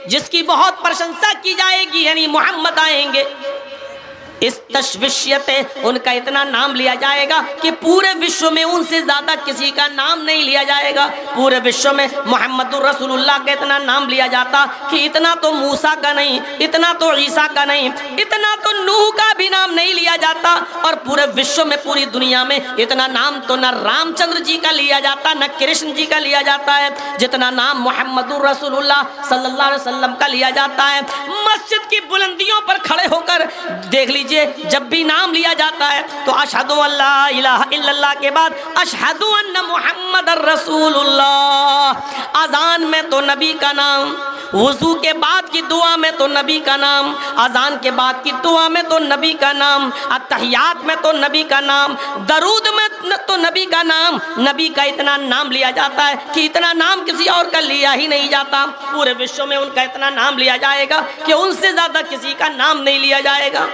جس کی بہت پرشنسا کی جائے گی، یعنی محمد آئیں گے، اس تشویشیت ان کا اتنا نام لیا جائے گا کہ پورے وشو میں ان سے زیادہ کسی کا نام نہیں لیا جائے گا۔ پورے وشو میں محمد رسول اللہ کا اتنا نام لیا جاتا کہ اتنا تو موسیٰ کا نہیں، اتنا تو عیسیٰ کا نہیں، اتنا تو نوح کا بھی نام نہیں لیا جاتا، اور پورے وشو میں پوری دنیا میں اتنا نام تو نہ رام چندر جی کا لیا جاتا نہ کرشن جی کا لیا جاتا ہے جتنا نام محمد رسول اللہ صلی اللہ علیہ وسلم کا لیا جاتا ہے۔ مسجد کی بلندیوں پر کھڑے ہو کر دیکھ لیجئے، جب بھی نام لیا جاتا ہے تو اشہد ان لا الہ الا اللہ کے بعد اشہد ان محمد الرسول اللہ، اذان میں تو نبی کا نام، وضو کے بعد کی دعا میں تو نبی کا نام، اذان کے بعد کی دعا میں تو نبی کا نام، اتحیات میں تو نبی کا نام، درود میں تو نبی کا نام۔ نبی کا اتنا نام لیا جاتا ہے کہ اتنا نام کسی اور کا لیا ہی نہیں جاتا۔ پورے وشو میں ان کا اتنا نام لیا جائے گا کہ ان سے زیادہ کسی کا نام نہیں لیا جائے گا۔